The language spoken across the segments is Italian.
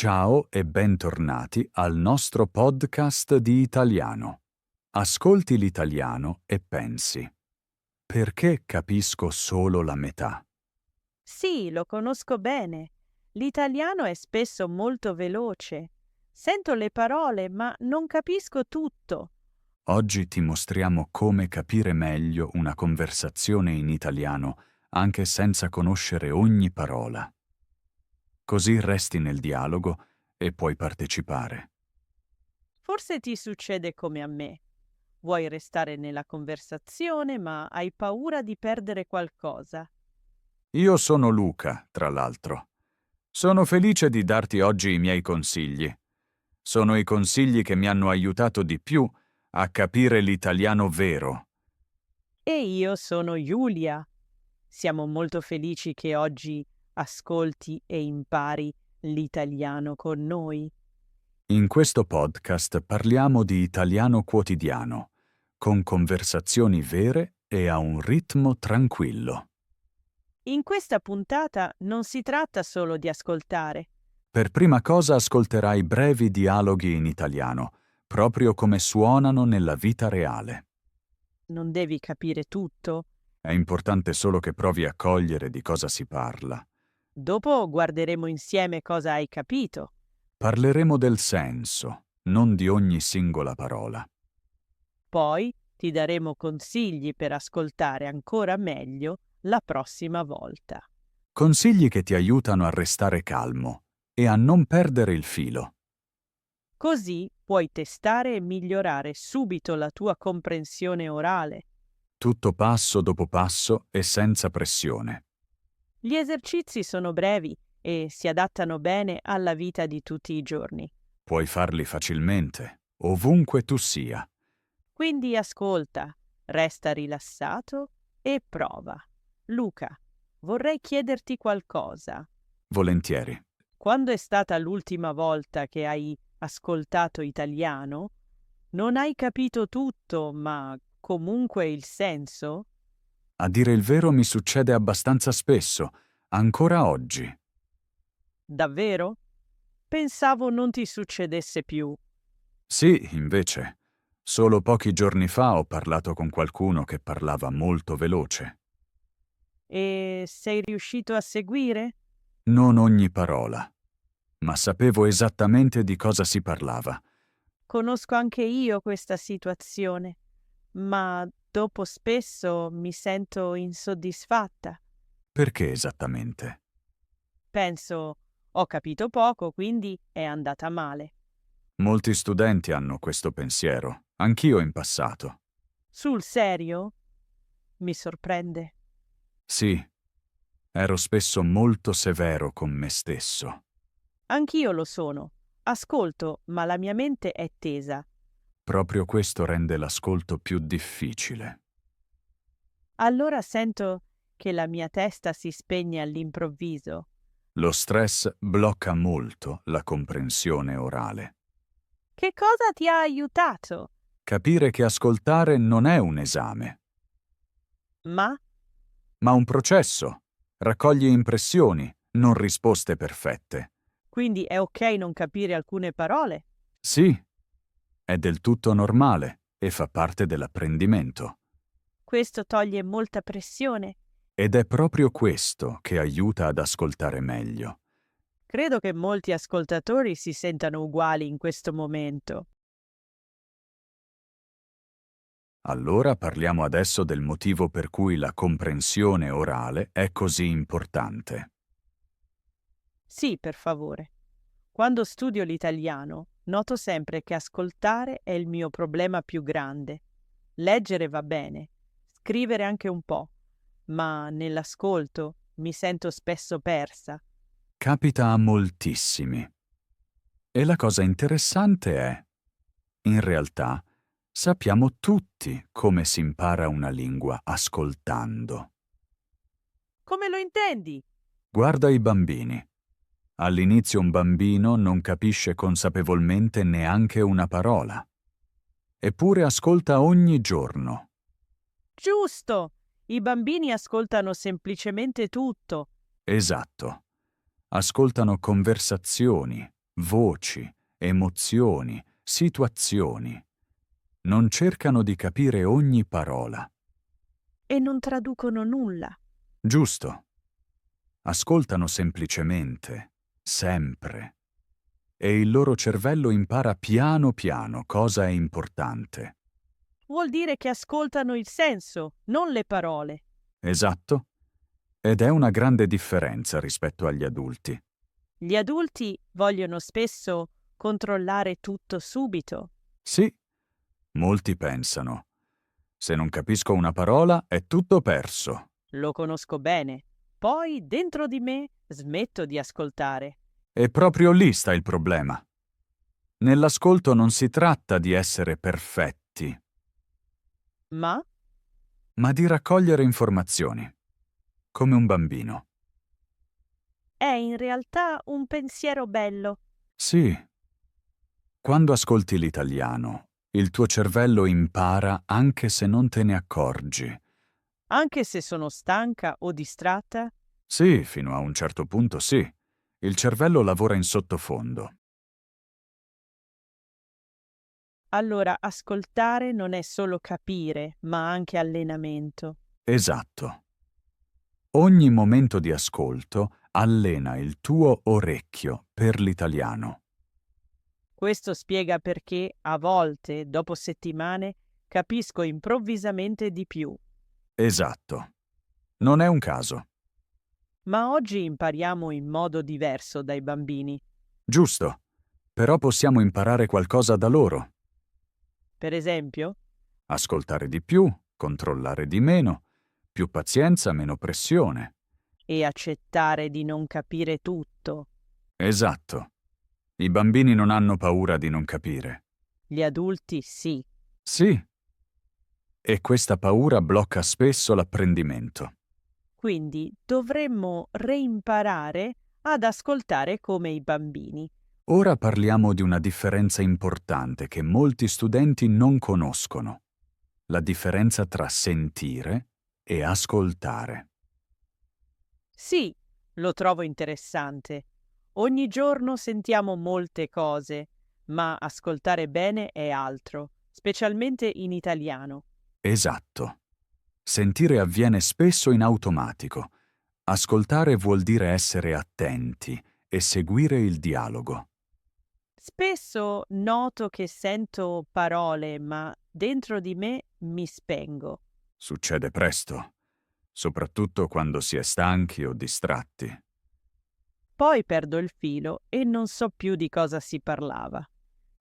Ciao e bentornati al nostro podcast di italiano. Ascolti l'italiano e pensi: perché capisco solo la metà? Sì, lo conosco bene. L'italiano è spesso molto veloce. Sento le parole, ma non capisco tutto. Oggi ti mostriamo come capire meglio una conversazione in italiano anche senza conoscere ogni parola. Così resti nel dialogo e puoi partecipare. Forse ti succede come a me. Vuoi restare nella conversazione, ma hai paura di perdere qualcosa. Io sono Luca, tra l'altro. Sono felice di darti oggi i miei consigli. Sono i consigli che mi hanno aiutato di più a capire l'italiano vero. E io sono Giulia. Siamo molto felici che oggi ascolti e impari l'italiano con noi. In questo podcast parliamo di italiano quotidiano, con conversazioni vere e a un ritmo tranquillo. In questa puntata non si tratta solo di ascoltare. Per prima cosa ascolterai brevi dialoghi in italiano, proprio come suonano nella vita reale. Non devi capire tutto. È importante solo che provi a cogliere di cosa si parla. Dopo guarderemo insieme cosa hai capito. Parleremo del senso, non di ogni singola parola. Poi ti daremo consigli per ascoltare ancora meglio la prossima volta. Consigli che ti aiutano a restare calmo e a non perdere il filo. Così puoi testare e migliorare subito la tua comprensione orale. Tutto passo dopo passo e senza pressione. Gli esercizi sono brevi e si adattano bene alla vita di tutti i giorni. Puoi farli facilmente, ovunque tu sia. Quindi ascolta, resta rilassato e prova. Luca, vorrei chiederti qualcosa. Volentieri. Quando è stata l'ultima volta che hai ascoltato italiano? Non hai capito tutto, ma comunque il senso? A dire il vero mi succede abbastanza spesso, ancora oggi. Davvero? Pensavo non ti succedesse più. Sì, invece, solo pochi giorni fa ho parlato con qualcuno che parlava molto veloce. E sei riuscito a seguire? Non ogni parola, ma sapevo esattamente di cosa si parlava. Conosco anche io questa situazione, ma dopo spesso mi sento insoddisfatta. Perché esattamente? Penso, ho capito poco, quindi è andata male. Molti studenti hanno questo pensiero, anch'io in passato. Sul serio? Mi sorprende. Sì, ero spesso molto severo con me stesso. Anch'io lo sono. Ascolto, ma la mia mente è tesa. Proprio questo rende l'ascolto più difficile. Allora sento che la mia testa si spegne all'improvviso. Lo stress blocca molto la comprensione orale. Che cosa ti ha aiutato? Capire che ascoltare non è un esame, Ma ma un processo. Raccoglie impressioni, non risposte perfette. quindi è ok non capire alcune parole? Sì, è del tutto normale e fa parte dell'apprendimento. Questo toglie molta pressione. Ed è proprio questo che aiuta ad ascoltare meglio. Credo che molti ascoltatori si sentano uguali in questo momento. Allora parliamo adesso del motivo per cui la comprensione orale è così importante. Sì, per favore. Quando studio l'italiano, noto sempre che ascoltare è il mio problema più grande. Leggere va bene, scrivere anche un po', ma nell'ascolto mi sento spesso persa. Capita a moltissimi. E la cosa interessante è, in realtà, sappiamo tutti come si impara una lingua ascoltando. Come lo intendi? Guarda i bambini. All'inizio un bambino non capisce consapevolmente neanche una parola. Eppure ascolta ogni giorno. Giusto! I bambini ascoltano semplicemente tutto. Esatto. Ascoltano conversazioni, voci, emozioni, situazioni. Non cercano di capire ogni parola. E non traducono nulla. Giusto. Ascoltano semplicemente, sempre. E il loro cervello impara piano piano cosa è importante. Vuol dire che ascoltano il senso, non le parole. Esatto. Ed è una grande differenza rispetto agli adulti. Gli adulti vogliono spesso controllare tutto subito. Sì, molti pensano. Se non capisco una parola, è tutto perso. Lo conosco bene. Poi, dentro di me, smetto di ascoltare. E proprio lì sta il problema. Nell'ascolto non si tratta di essere perfetti, Ma ma di raccogliere informazioni, come un bambino. è in realtà un pensiero bello. Sì, quando ascolti l'italiano, il tuo cervello impara anche se non te ne accorgi. Anche se sono stanca o distratta, Sì, fino a un certo punto sì. Il cervello lavora in sottofondo. allora ascoltare non è solo capire, ma anche allenamento. Esatto. Ogni momento di ascolto allena il tuo orecchio per l'italiano. Questo spiega perché a volte, dopo settimane, capisco improvvisamente di più. Esatto. Non è un caso. Ma oggi impariamo in modo diverso dai bambini. Giusto. Però possiamo imparare qualcosa da loro. Per esempio, Ascoltare di più, controllare di meno, più pazienza, meno pressione. e accettare di non capire tutto. Esatto. I bambini non hanno paura di non capire. Gli adulti sì. Sì. E questa paura blocca spesso l'apprendimento. Quindi dovremmo reimparare ad ascoltare come i bambini. Ora parliamo di una differenza importante che molti studenti non conoscono. La differenza tra sentire e ascoltare. Sì, lo trovo interessante. Ogni giorno sentiamo molte cose, ma ascoltare bene è altro, specialmente in italiano. Esatto. Sentire avviene spesso in automatico. Ascoltare vuol dire essere attenti e seguire il dialogo. Spesso noto che sento parole, ma dentro di me mi spengo. Succede presto, soprattutto quando si è stanchi o distratti. Poi perdo il filo e non so più di cosa si parlava.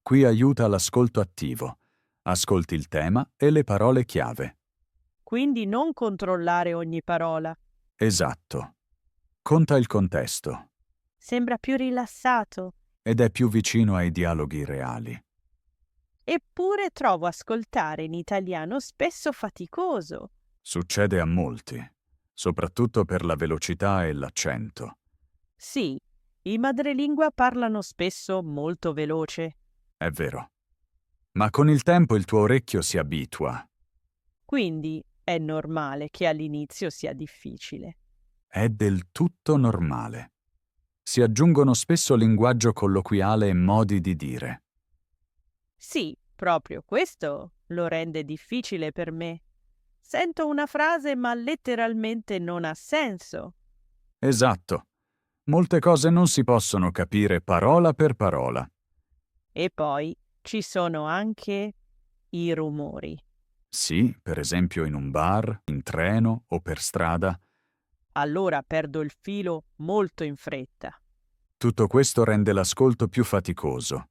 Qui aiuta l'ascolto attivo. Ascolti il tema e le parole chiave. Quindi non controllare ogni parola. Esatto. Conta il contesto Sembra più rilassato. ed è più vicino ai dialoghi reali. Eppure trovo ascoltare in italiano spesso faticoso. Succede a molti, soprattutto per la velocità e l'accento. Sì, i madrelingua parlano spesso molto veloce, È vero. Ma con il tempo il tuo orecchio si abitua. quindi è normale che all'inizio sia difficile. È del tutto normale. Si aggiungono spesso linguaggio colloquiale e modi di dire. Sì, proprio questo lo rende difficile per me. Sento una frase ma letteralmente non ha senso. Esatto. Molte cose non si possono capire parola per parola. E poi ci sono anche i rumori. Sì, per esempio in un bar, in treno o per strada. Allora perdo il filo molto in fretta. Tutto questo rende l'ascolto più faticoso,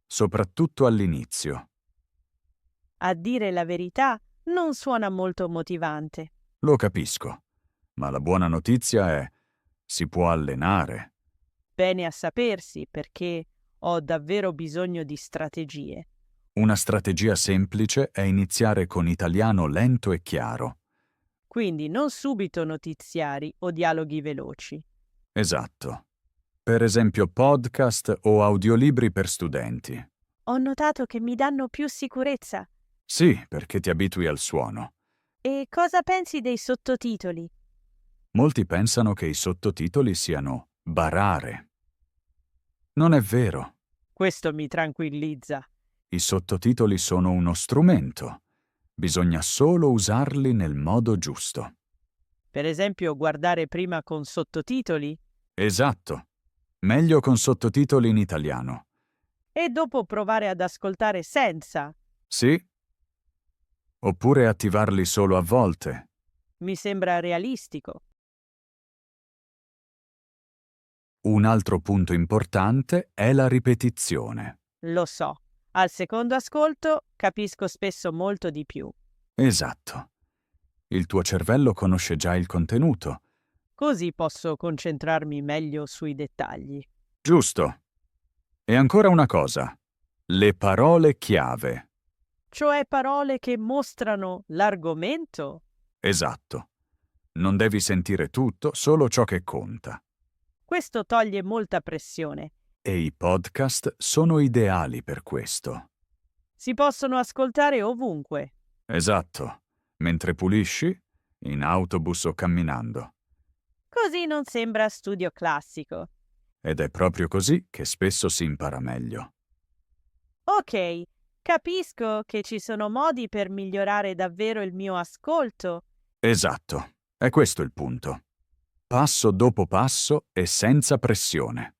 soprattutto all'inizio. A dire la verità, non suona molto motivante. Lo capisco, ma la buona notizia è si può allenare. Bene a sapersi perché ho davvero bisogno di strategie. Una strategia semplice è iniziare con italiano lento e chiaro. Quindi non subito notiziari o dialoghi veloci. Esatto. Per esempio podcast o audiolibri per studenti. Ho notato che mi danno più sicurezza. Sì, perché ti abitui al suono. E cosa pensi dei sottotitoli? Molti pensano che i sottotitoli siano barare. Non è vero. Questo mi tranquillizza. I sottotitoli sono uno strumento. Bisogna solo usarli nel modo giusto. Per esempio, guardare prima con sottotitoli Esatto. Meglio con sottotitoli in italiano. e dopo provare ad ascoltare senza. Sì? Oppure attivarli solo a volte. Mi sembra realistico. Un altro punto importante è la ripetizione. Lo so. Al secondo ascolto capisco spesso molto di più. Esatto. Il tuo cervello conosce già il contenuto. Così posso concentrarmi meglio sui dettagli. Giusto. E ancora una cosa. Le parole chiave. Cioè parole che mostrano l'argomento? Esatto. Non devi sentire tutto, solo ciò che conta. Questo toglie molta pressione. E i podcast sono ideali per questo. Si possono ascoltare ovunque. Esatto. Mentre pulisci, in autobus o camminando. Così non sembra studio classico. Ed è proprio così che spesso si impara meglio. Ok, capisco che ci sono modi per migliorare davvero il mio ascolto. Esatto. È questo il punto. Passo dopo passo e senza pressione.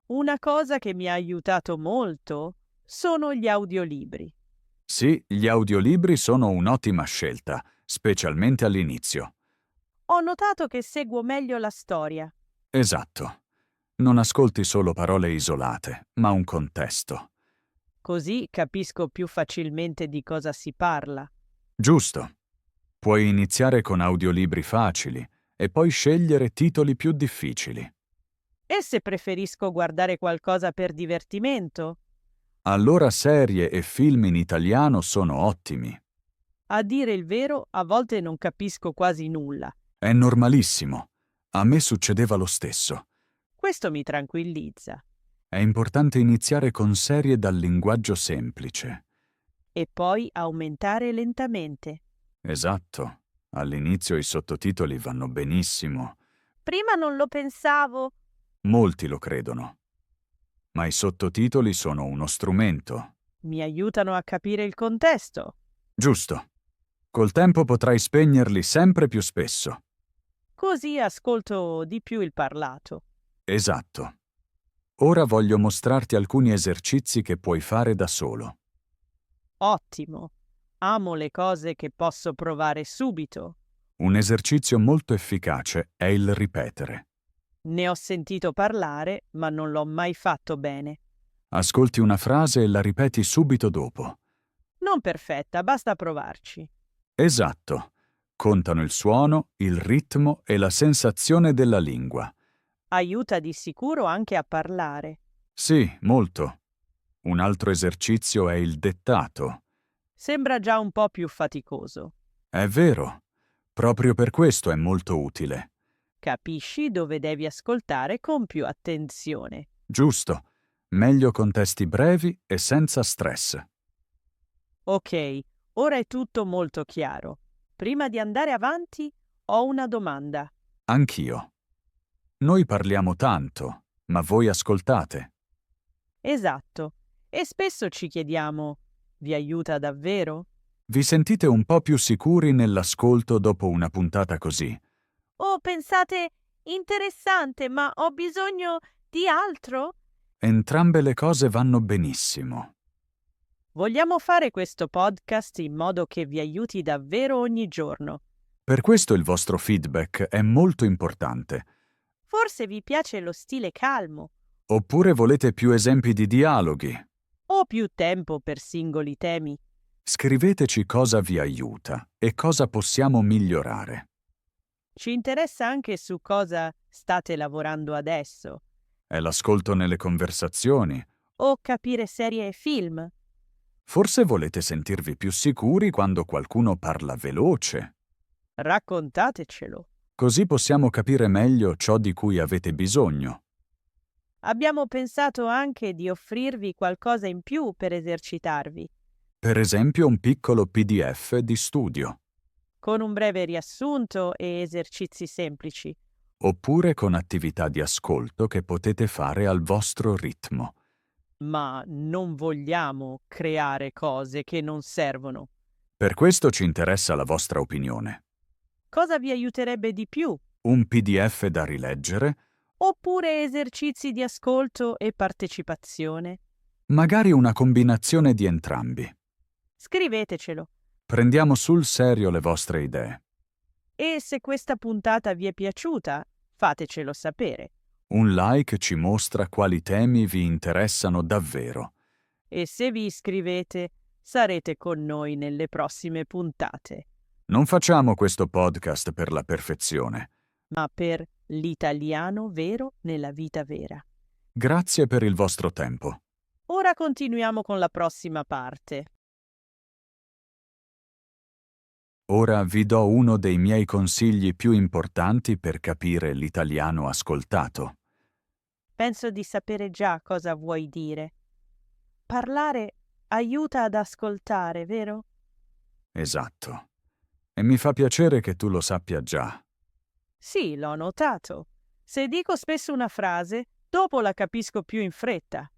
Una cosa che mi ha aiutato molto sono gli audiolibri. Sì, gli audiolibri sono un'ottima scelta, specialmente all'inizio. Ho notato che seguo meglio la storia. Esatto. Non ascolti solo parole isolate, ma un contesto. Così capisco più facilmente di cosa si parla. Giusto. Puoi iniziare con audiolibri facili e poi scegliere titoli più difficili. E se preferisco guardare qualcosa per divertimento? Allora serie e film in italiano sono ottimi. A dire il vero, a volte non capisco quasi nulla. È normalissimo. A me succedeva lo stesso. Questo mi tranquillizza. È importante iniziare con serie dal linguaggio semplice. E poi aumentare lentamente. Esatto. All'inizio i sottotitoli vanno benissimo. Prima non lo pensavo. Molti lo credono. Ma i sottotitoli sono uno strumento. Mi aiutano a capire il contesto. Giusto. Col tempo potrai spegnerli sempre più spesso. Così ascolto di più il parlato. Esatto. Ora voglio mostrarti alcuni esercizi che puoi fare da solo. Ottimo. Amo le cose che posso provare subito. Un esercizio molto efficace è il ripetere. Ne ho sentito parlare, ma non l'ho mai fatto bene. Ascolti una frase e la ripeti subito dopo. Non perfetta, basta provarci. Esatto. Contano il suono, il ritmo e la sensazione della lingua. Aiuta di sicuro anche a parlare. Sì, molto. Un altro esercizio è il dettato. Sembra già un po' più faticoso. È vero. Proprio per questo è molto utile. Capisci dove devi ascoltare con più attenzione. Giusto. Meglio con testi brevi e senza stress. Ok, ora è tutto molto chiaro. Prima di andare avanti, ho una domanda. Anch'io. Noi parliamo tanto, ma voi ascoltate. Esatto. E spesso ci chiediamo, vi aiuta davvero? Vi sentite un po' più sicuri nell'ascolto dopo una puntata così? O pensate, interessante, ma ho bisogno di altro? Entrambe le cose vanno benissimo. Vogliamo fare questo podcast in modo che vi aiuti davvero ogni giorno. Per questo il vostro feedback è molto importante. Forse vi piace lo stile calmo Oppure volete più esempi di dialoghi? o più tempo per singoli temi. Scriveteci cosa vi aiuta e cosa possiamo migliorare. Ci interessa anche su cosa state lavorando adesso È l'ascolto nelle conversazioni. o capire serie e film. Forse volete sentirvi più sicuri quando qualcuno parla veloce. Raccontatecelo. Così possiamo capire meglio ciò di cui avete bisogno. Abbiamo pensato anche di offrirvi qualcosa in più per esercitarvi, Per esempio un piccolo PDF di studio. con un breve riassunto e esercizi semplici. oppure con attività di ascolto che potete fare al vostro ritmo. Ma non vogliamo creare cose che non servono. Per questo ci interessa la vostra opinione. Cosa vi aiuterebbe di più? Un PDF da rileggere? Oppure esercizi di ascolto e partecipazione? Magari una combinazione di entrambi. Scrivetecelo. Prendiamo sul serio le vostre idee. E se questa puntata vi è piaciuta, fatecelo sapere. Un like ci mostra quali temi vi interessano davvero. E se vi iscrivete, sarete con noi nelle prossime puntate. Non facciamo questo podcast per la perfezione. Ma per l'italiano vero nella vita vera. Grazie per il vostro tempo. Ora continuiamo con la prossima parte. Ora vi do uno dei miei consigli più importanti per capire l'italiano ascoltato. Penso di sapere già cosa vuoi dire. Parlare aiuta ad ascoltare, vero? Esatto. E mi fa piacere che tu lo sappia già. Sì, l'ho notato. Se dico spesso una frase, dopo la capisco più in fretta.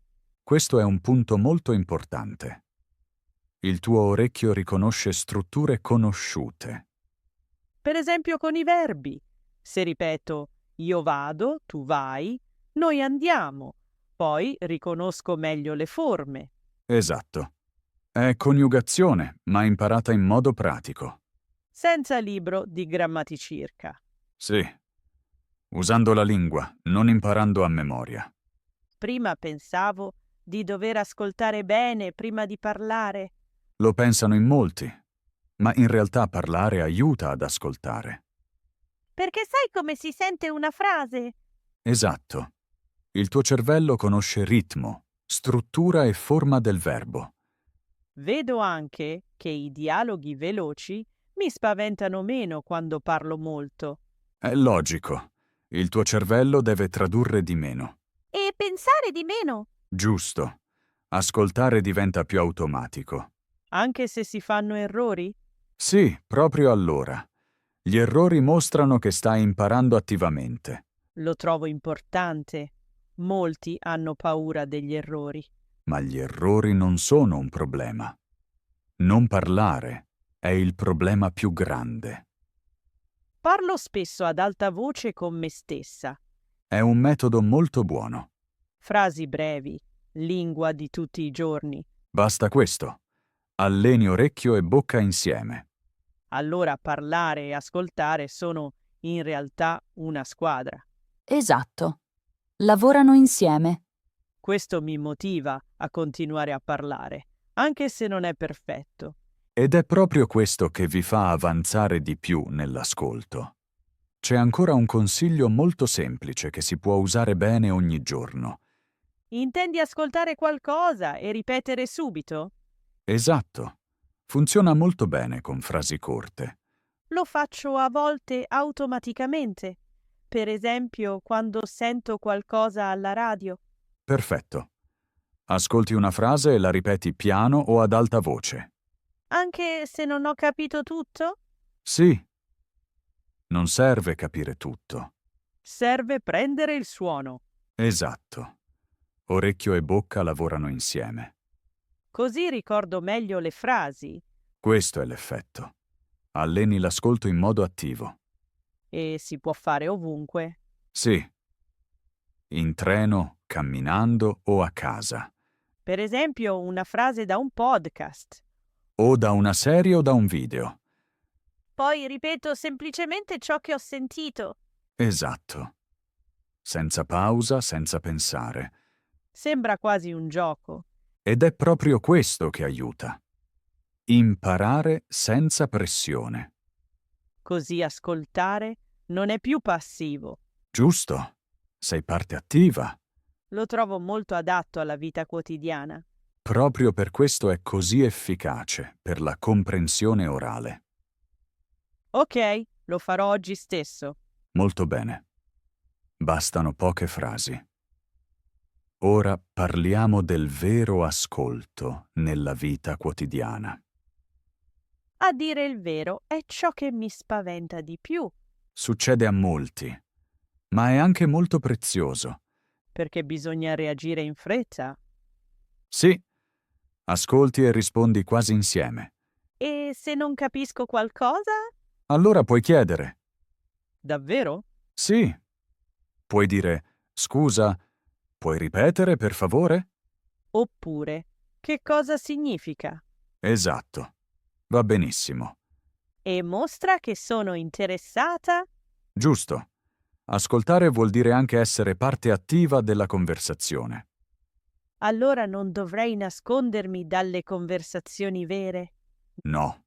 Questo è un punto molto importante. Il tuo orecchio riconosce strutture conosciute. Per esempio con i verbi. Se ripeto io vado, tu vai, noi andiamo. Poi riconosco meglio le forme. Esatto. È coniugazione, ma imparata in modo pratico. Senza libro di grammaticirca. Sì. Usando la lingua, non imparando a memoria. Prima pensavo di dover ascoltare bene prima di parlare. Lo pensano in molti, ma in realtà parlare aiuta ad ascoltare. Perché sai come si sente una frase? Esatto. Il tuo cervello conosce ritmo, struttura e forma del verbo. Vedo anche che i dialoghi veloci mi spaventano meno quando parlo molto. È logico. Il tuo cervello deve tradurre di meno. E pensare di meno. Giusto. Ascoltare diventa più automatico. Anche se si fanno errori? Sì, proprio allora. Gli errori mostrano che stai imparando attivamente. Lo trovo importante. Molti hanno paura degli errori. Ma gli errori non sono un problema. Non parlare è il problema più grande. Parlo spesso ad alta voce con me stessa. È un metodo molto buono. Frasi brevi, lingua di tutti i giorni. Basta questo. Alleni orecchio e bocca insieme. Allora parlare e ascoltare sono in realtà una squadra. Esatto. Lavorano insieme. Questo mi motiva a continuare a parlare, anche se non è perfetto. Ed è proprio questo che vi fa avanzare di più nell'ascolto. C'è ancora un consiglio molto semplice che si può usare bene ogni giorno. Intendi ascoltare qualcosa e ripetere subito? Esatto. Funziona molto bene con frasi corte. Lo faccio a volte automaticamente. Per esempio, quando sento qualcosa alla radio. Perfetto. Ascolti una frase e la ripeti piano o ad alta voce. Anche se non ho capito tutto? Sì. Non serve capire tutto. Serve prendere il suono. Esatto. Orecchio e bocca lavorano insieme. Così ricordo meglio le frasi. Questo è l'effetto. Alleni l'ascolto in modo attivo. E si può fare ovunque. Sì. In treno, camminando o a casa. Per esempio, una frase da un podcast. O da una serie o da un video. Poi ripeto semplicemente ciò che ho sentito. Esatto. Senza pausa, senza pensare. Sembra quasi un gioco. Ed è proprio questo che aiuta. Imparare senza pressione. Così ascoltare non è più passivo. Giusto? Sei parte attiva. Lo trovo molto adatto alla vita quotidiana. Proprio per questo è così efficace per la comprensione orale. Ok, lo farò oggi stesso. Molto bene. Bastano poche frasi. Ora parliamo del vero ascolto nella vita quotidiana. A dire il vero, è ciò che mi spaventa di più. Succede a molti. ma è anche molto prezioso. perché bisogna reagire in fretta. Sì, ascolti e rispondi quasi insieme. E se non capisco qualcosa? Allora puoi chiedere. Davvero? Sì. Puoi dire, scusa, puoi ripetere per favore? Oppure, che cosa significa? Esatto. Va benissimo. E mostra che sono interessata? Giusto. Ascoltare vuol dire anche essere parte attiva della conversazione. Allora non dovrei nascondermi dalle conversazioni vere? No.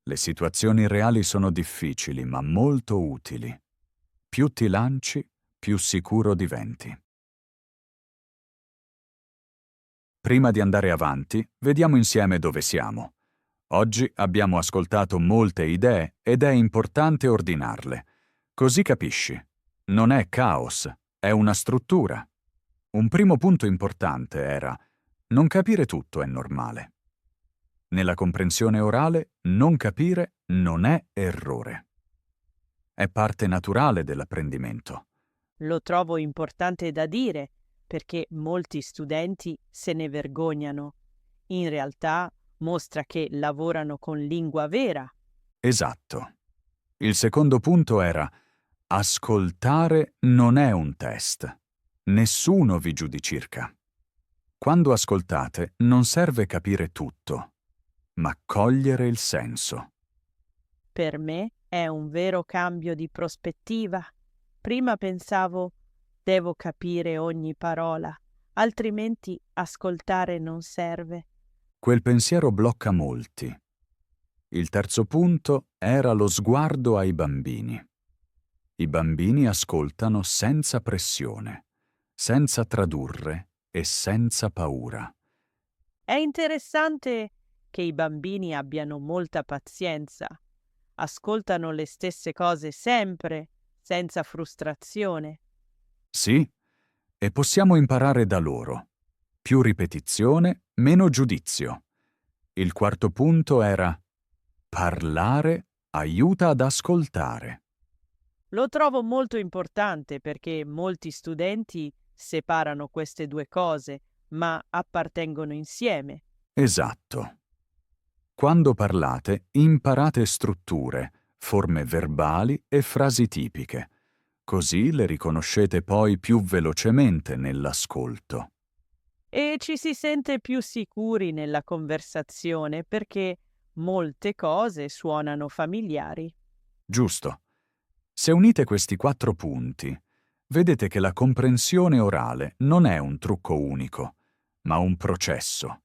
Le situazioni reali sono difficili, ma molto utili. Più ti lanci, più sicuro diventi. Prima di andare avanti, vediamo insieme dove siamo. Oggi abbiamo ascoltato molte idee ed è importante ordinarle. Così capisci. Non è caos, è una struttura. Un primo punto importante era: non capire tutto è normale. Nella comprensione orale, non capire non è errore. È parte naturale dell'apprendimento. Lo trovo importante da dire perché molti studenti se ne vergognano. In realtà mostra che lavorano con lingua vera. Esatto. Il secondo punto era: ascoltare non è un test. Nessuno vi giudica. Quando ascoltate non serve capire tutto, ma cogliere il senso. Per me è un vero cambio di prospettiva. Prima pensavo, devo capire ogni parola, altrimenti ascoltare non serve. Quel pensiero blocca molti. Il terzo punto era lo sguardo ai bambini. I bambini ascoltano senza pressione, senza tradurre e senza paura. È interessante che i bambini abbiano molta pazienza. Ascoltano le stesse cose sempre, senza frustrazione. Sì, e possiamo imparare da loro. Più ripetizione, meno giudizio. Il quarto punto era: parlare aiuta ad ascoltare. Lo trovo molto importante perché molti studenti separano queste due cose, ma appartengono insieme. Esatto. Quando parlate, imparate strutture, forme verbali e frasi tipiche. Così le riconoscete poi più velocemente nell'ascolto. E ci si sente più sicuri nella conversazione perché molte cose suonano familiari. Giusto. Se unite questi 4 punti, vedete che la comprensione orale non è un trucco unico, ma un processo.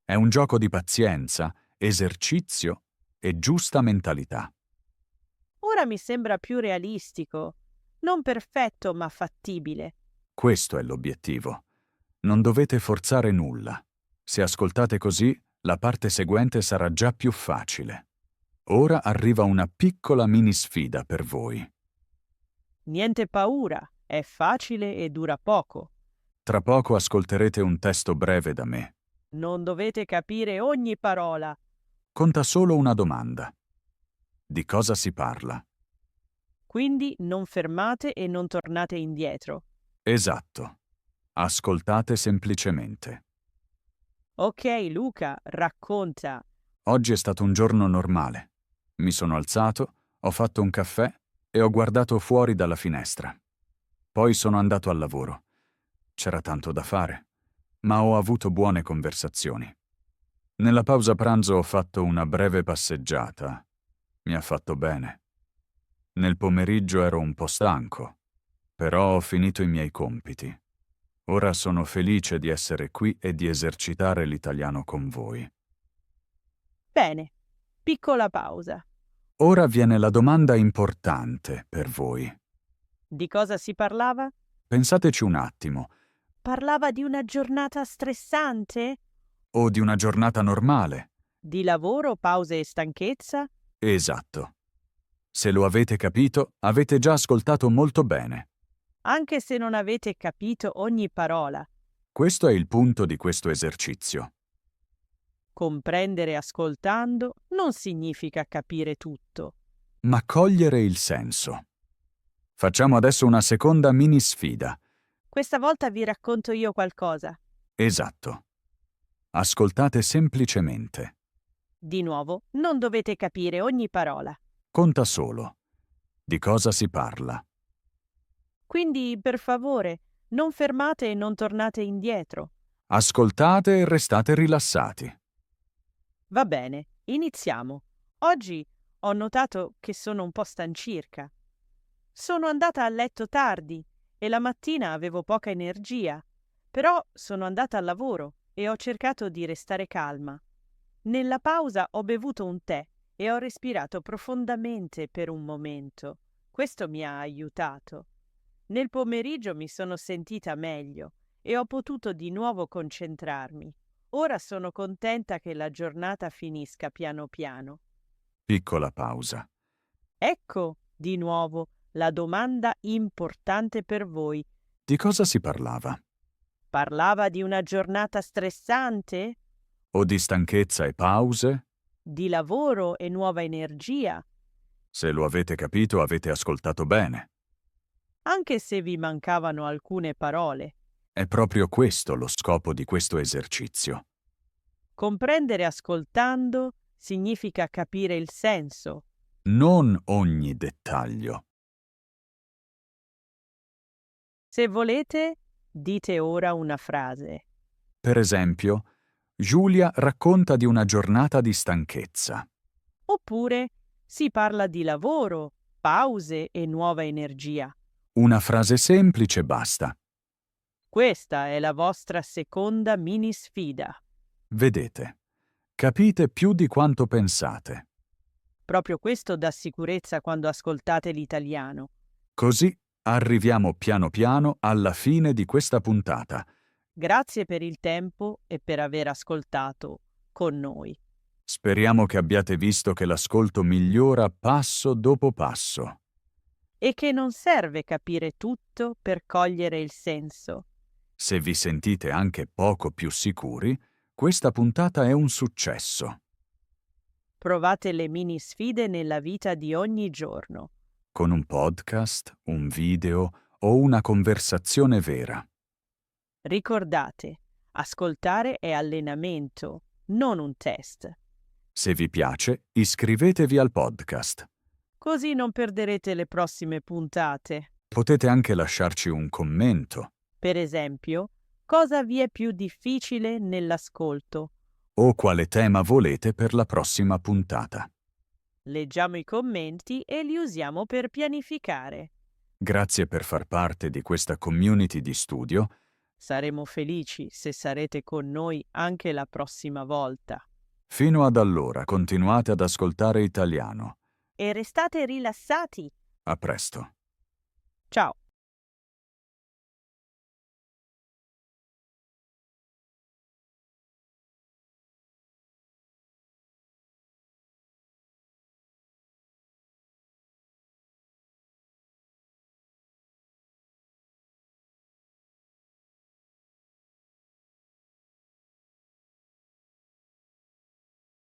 È un gioco di pazienza, esercizio e giusta mentalità. Ora mi sembra più realistico, non perfetto ma fattibile. Questo è l'obiettivo. Non dovete forzare nulla. Se ascoltate così, la parte seguente sarà già più facile. Ora arriva una piccola mini sfida per voi. Niente paura, è facile e dura poco. Tra poco ascolterete un testo breve da me. Non dovete capire ogni parola. Conta solo una domanda. Di cosa si parla? Quindi non fermate e non tornate indietro. Esatto. Ascoltate semplicemente. Ok, Luca, racconta. Oggi è stato un giorno normale. Mi sono alzato, ho fatto un caffè e ho guardato fuori dalla finestra. Poi sono andato al lavoro. C'era tanto da fare, ma ho avuto buone conversazioni. Nella pausa pranzo ho fatto una breve passeggiata. Mi ha fatto bene. Nel pomeriggio ero un po' stanco, però ho finito i miei compiti. Ora sono felice di essere qui e di esercitare l'italiano con voi. Bene, piccola pausa. Ora viene la domanda importante per voi. Di cosa si parlava? Pensateci un attimo. Parlava di una giornata stressante? O di una giornata normale? Di lavoro, pause e stanchezza? Esatto. Se lo avete capito, avete già ascoltato molto bene. Anche se non avete capito ogni parola. Questo è il punto di questo esercizio. Comprendere ascoltando non significa capire tutto. Ma cogliere il senso. Facciamo adesso una seconda mini sfida. Questa volta vi racconto io qualcosa. Esatto. Ascoltate semplicemente. Di nuovo, non dovete capire ogni parola. Conta solo. Di cosa si parla? Quindi, per favore, non fermate e non tornate indietro. Ascoltate e restate rilassati. Va bene, iniziamo. Oggi ho notato che sono un po' stancirca. Sono andata a letto tardi e la mattina avevo poca energia, però sono andata al lavoro e ho cercato di restare calma. Nella pausa ho bevuto un tè e ho respirato profondamente per un momento. Questo mi ha aiutato. Nel pomeriggio mi sono sentita meglio e ho potuto di nuovo concentrarmi. Ora sono contenta che la giornata finisca piano piano. Piccola pausa. Ecco, di nuovo, la domanda importante per voi. Di cosa si parlava? Parlava di una giornata stressante? O di stanchezza e pause? Di lavoro e nuova energia? Se lo avete capito, avete ascoltato bene. Anche se vi mancavano alcune parole. È proprio questo lo scopo di questo esercizio. Comprendere ascoltando significa capire il senso. Non ogni dettaglio. Se volete, dite ora una frase. Per esempio, Giulia racconta di una giornata di stanchezza. Oppure si parla di lavoro, pause e nuova energia. Una frase semplice basta. Questa è la vostra seconda mini sfida. Vedete, capite più di quanto pensate. Proprio questo dà sicurezza quando ascoltate l'italiano. Così arriviamo piano piano alla fine di questa puntata. Grazie per il tempo e per aver ascoltato con noi. Speriamo che abbiate visto che l'ascolto migliora passo dopo passo. E che non serve capire tutto per cogliere il senso. Se vi sentite anche poco più sicuri, questa puntata è un successo. Provate le mini sfide nella vita di ogni giorno. Con un podcast, un video o una conversazione vera. Ricordate, ascoltare è allenamento, non un test. Se vi piace, iscrivetevi al podcast. Così non perderete le prossime puntate. Potete anche lasciarci un commento Per esempio, cosa vi è più difficile nell'ascolto? o quale tema volete per la prossima puntata. Leggiamo i commenti e li usiamo per pianificare. Grazie per far parte di questa community di studio. Saremo felici se sarete con noi anche la prossima volta. Fino ad allora continuate ad ascoltare italiano. E restate rilassati. A presto. Ciao!